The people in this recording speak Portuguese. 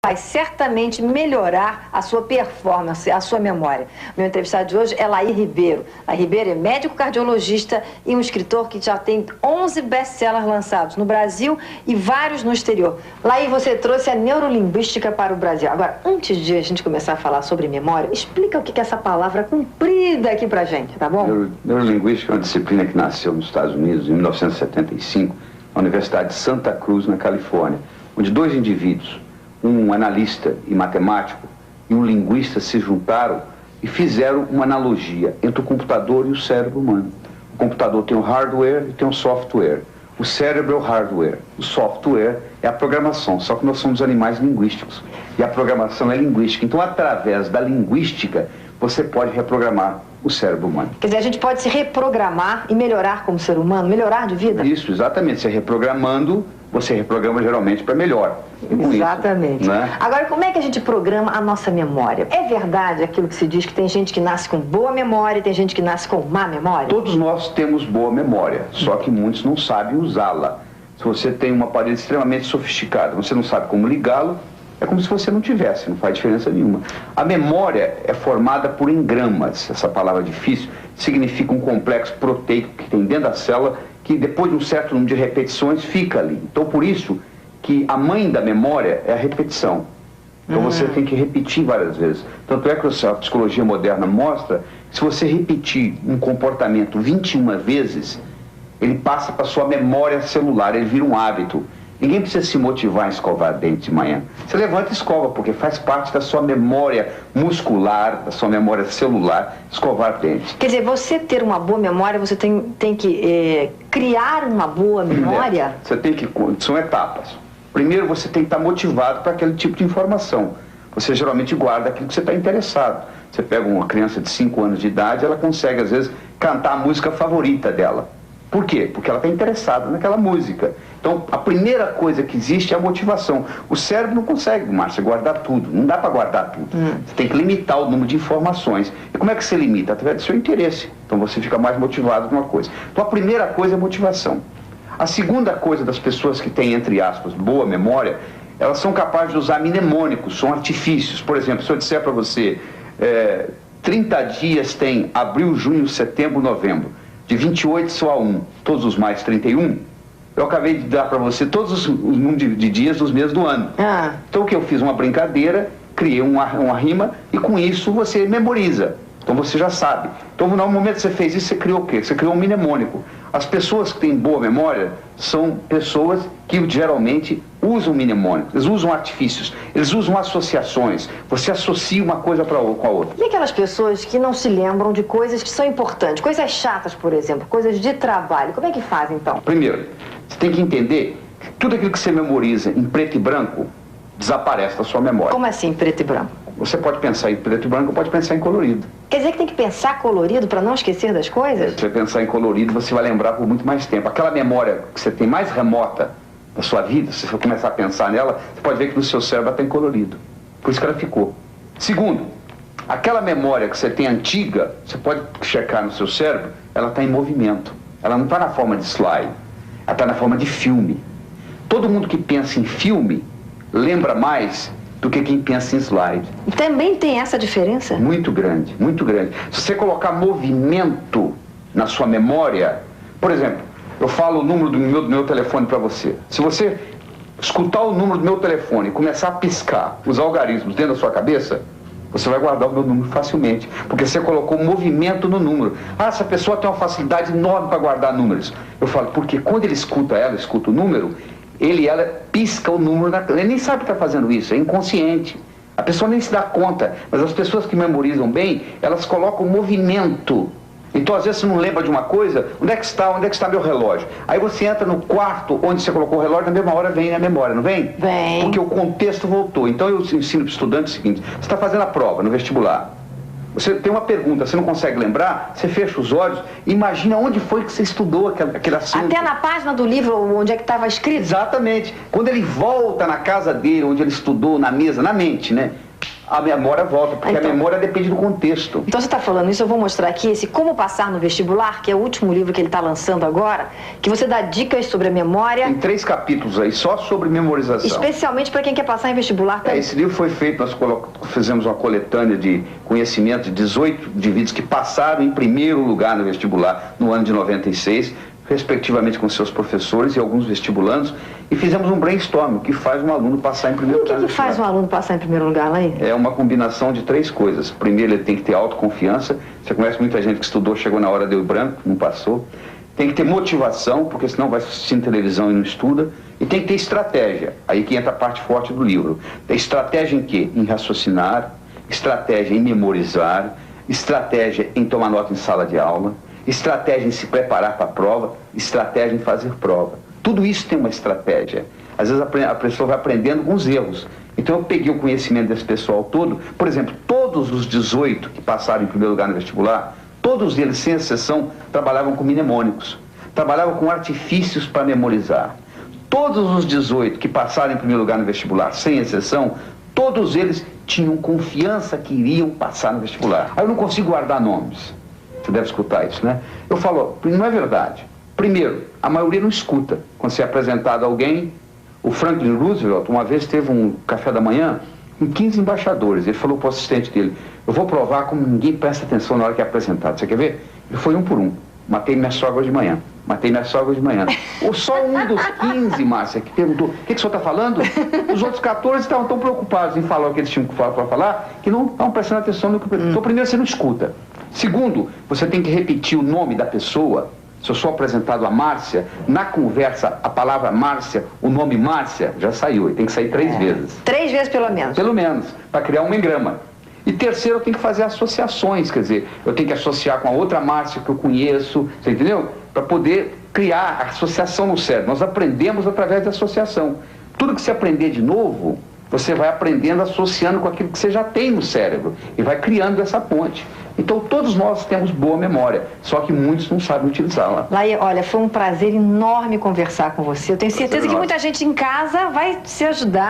vai certamente melhorar a sua performance, a sua memória. Meu entrevistado de hoje é Laí Ribeiro. Laí Ribeiro é médico cardiologista e um escritor que já tem 11 best-sellers lançados no Brasil e vários no exterior. Laí, você trouxe a neurolinguística para o Brasil. Agora, antes de a gente começar a falar sobre memória, explica o que é essa palavra comprida aqui pra gente, tá bom? Neurolinguística é uma disciplina que nasceu nos Estados Unidos em 1975, na Universidade de Santa Cruz, na Califórnia, onde dois indivíduos, um analista e matemático e um linguista, se juntaram e fizeram uma analogia entre o computador e o cérebro humano. O computador tem o hardware e tem o software. O cérebro é o hardware, o software é a programação, só que nós somos animais linguísticos e a programação é linguística. Então, através da linguística, você pode reprogramar o cérebro humano. Quer dizer, a gente pode se reprogramar e melhorar como ser humano, melhorar de vida? Isso, exatamente. Você reprogramando, você reprograma geralmente para melhor. Exatamente. Isso, né? Agora, como é que a gente programa a nossa memória? É verdade aquilo que se diz que tem gente que nasce com boa memória e tem gente que nasce com má memória? Todos nós temos boa memória, só que muitos não sabem usá-la. Se você tem um aparelho extremamente sofisticado, você não sabe como ligá-lo, é como se você não tivesse, não faz diferença nenhuma. A memória é formada por engramas. Essa palavra difícil significa um complexo proteico que tem dentro da célula, que depois de um certo número de repetições fica ali. Então, por isso que a mãe da memória é a repetição. Então você tem que repetir várias vezes. Tanto é que a psicologia moderna mostra que se você repetir um comportamento 21 vezes, ele passa para a sua memória celular, ele vira um hábito. Ninguém precisa se motivar a escovar dente de manhã. Você levanta e escova, porque faz parte da sua memória muscular, da sua memória celular, escovar dente. Quer dizer, você ter uma boa memória, você tem que criar uma boa memória? Você tem que... São etapas. Primeiro, você tem que estar motivado para aquele tipo de informação. Você geralmente guarda aquilo que você está interessado. Você pega uma criança de 5 anos de idade, ela consegue, às vezes, cantar a música favorita dela. Por quê? Porque ela está interessada naquela música. Então, a primeira coisa que existe é a motivação. O cérebro não consegue, Márcia, guardar tudo. Não dá para guardar tudo. Você tem que limitar o número de informações. E como é que você limita? Através do seu interesse. Então, você fica mais motivado numa coisa. Então, a primeira coisa é motivação. A segunda coisa das pessoas que têm, entre aspas, boa memória, elas são capazes de usar mnemônicos, são artifícios. Por exemplo, se eu disser para você, 30 dias tem abril, junho, setembro, novembro. De 28 só a 1, todos os mais 31, eu acabei de dar para você todos os números de dias dos meses do ano. Então o que eu fiz? Uma brincadeira, criei uma rima e com isso você memoriza. Então você já sabe. Então no momento que você fez isso, você criou o quê? Você criou um mnemônico. As pessoas que têm boa memória são pessoas que geralmente usam mnemônicos, eles usam artifícios, eles usam associações. Você associa uma coisa com a outra. E aquelas pessoas que não se lembram de coisas que são importantes, coisas chatas, por exemplo, coisas de trabalho, como é que fazem então? Primeiro, você tem que entender que tudo aquilo que você memoriza em preto e branco desaparece da sua memória. Como assim, preto e branco? Você pode pensar em preto e branco ou pode pensar em colorido. Quer dizer que tem que pensar colorido para não esquecer das coisas? Se você pensar em colorido, você vai lembrar por muito mais tempo. Aquela memória que você tem mais remota da sua vida, se você começar a pensar nela, você pode ver que no seu cérebro ela tem colorido. Por isso que ela ficou. Segundo, aquela memória que você tem antiga, você pode checar no seu cérebro, ela está em movimento. Ela não está na forma de slide, ela está na forma de filme. Todo mundo que pensa em filme lembra mais do que quem pensa em slide. Também tem essa diferença? Muito grande, muito grande. Se você colocar movimento na sua memória, por exemplo, eu falo o número do meu telefone para você. Se você escutar o número do meu telefone e começar a piscar os algarismos dentro da sua cabeça, você vai guardar o meu número facilmente, porque você colocou movimento no número. Essa pessoa tem uma facilidade enorme para guardar números. Eu falo, porque quando ele escuta o número, ela pisca o número, ele nem sabe que está fazendo isso, é inconsciente. A pessoa nem se dá conta, mas as pessoas que memorizam bem, elas colocam movimento. Então, às vezes, você não lembra de uma coisa, onde é que está meu relógio? Aí você entra no quarto onde você colocou o relógio, na mesma hora vem na memória, não vem? Vem. Porque o contexto voltou. Então, eu ensino para o estudante o seguinte, você está fazendo a prova no vestibular, você tem uma pergunta, você não consegue lembrar, você fecha os olhos, imagina onde foi que você estudou aquele assunto. Até na página do livro onde é que estava escrito? Exatamente. Quando ele volta na casa dele, onde ele estudou, na mesa, na mente, né? a memória volta, porque a memória depende do contexto. Então você está falando isso, eu vou mostrar aqui esse Como Passar no Vestibular, que é o último livro que ele está lançando agora, que você dá dicas sobre a memória. Tem 3 capítulos aí, só sobre memorização. Especialmente para quem quer passar em vestibular também. Esse livro foi feito, nós fizemos uma coletânea de conhecimento de 18 indivíduos que passaram em primeiro lugar no vestibular no ano de 96, respectivamente com seus professores e alguns vestibulandos, e fizemos um brainstorm, que faz um aluno passar em primeiro lugar. O que faz um aluno passar em primeiro lugar, Laí? É uma combinação de 3 coisas. Primeiro, ele tem que ter autoconfiança. Você conhece muita gente que estudou, chegou na hora, deu branco, não passou. Tem que ter motivação, porque senão vai assistindo televisão e não estuda. E tem que ter estratégia. Aí que entra a parte forte do livro. Tem estratégia em quê? Em raciocinar, estratégia em memorizar, estratégia em tomar nota em sala de aula, estratégia em se preparar para a prova, estratégia em fazer prova. Tudo isso tem uma estratégia. Às vezes a pessoa vai aprendendo com os erros. Então eu peguei o conhecimento desse pessoal todo. Por exemplo, todos os 18 que passaram em primeiro lugar no vestibular, todos eles, sem exceção, trabalhavam com mnemônicos. Trabalhavam com artifícios para memorizar. Todos os 18 que passaram em primeiro lugar no vestibular, sem exceção, todos eles tinham confiança que iriam passar no vestibular. Aí eu não consigo guardar nomes. Você deve escutar isso, né? Eu falo, não é verdade. Primeiro, a maioria não escuta. Quando você é apresentado a alguém, o Franklin Roosevelt, uma vez teve um café da manhã com 15 embaixadores. Ele falou para o assistente dele, eu vou provar como ninguém presta atenção na hora que é apresentado. Você quer ver? Ele foi um por um. Matei minha sogra de manhã. Matei minha sogra de manhã. Ou só um dos 15, Márcia, que perguntou, o que o senhor está falando? Os outros 14 estavam tão preocupados em falar o que eles tinham para falar, que não estavam prestando atenção no que... Então, primeiro, você não escuta. Segundo, você tem que repetir o nome da pessoa. Se eu sou apresentado a Márcia, na conversa, a palavra Márcia, o nome Márcia, já saiu. E tem que sair 3 vezes. 3 vezes pelo menos. Pelo menos, para criar um engrama. E terceiro, eu tenho que fazer associações, quer dizer, eu tenho que associar com a outra Márcia que eu conheço, você entendeu? Para poder criar a associação no cérebro. Nós aprendemos através da associação. Tudo que você aprender de novo, você vai aprendendo associando com aquilo que você já tem no cérebro e vai criando essa ponte. Então todos nós temos boa memória, só que muitos não sabem utilizá-la. Laí, olha, foi um prazer enorme conversar com você. Eu tenho certeza que muita gente em casa vai se ajudar.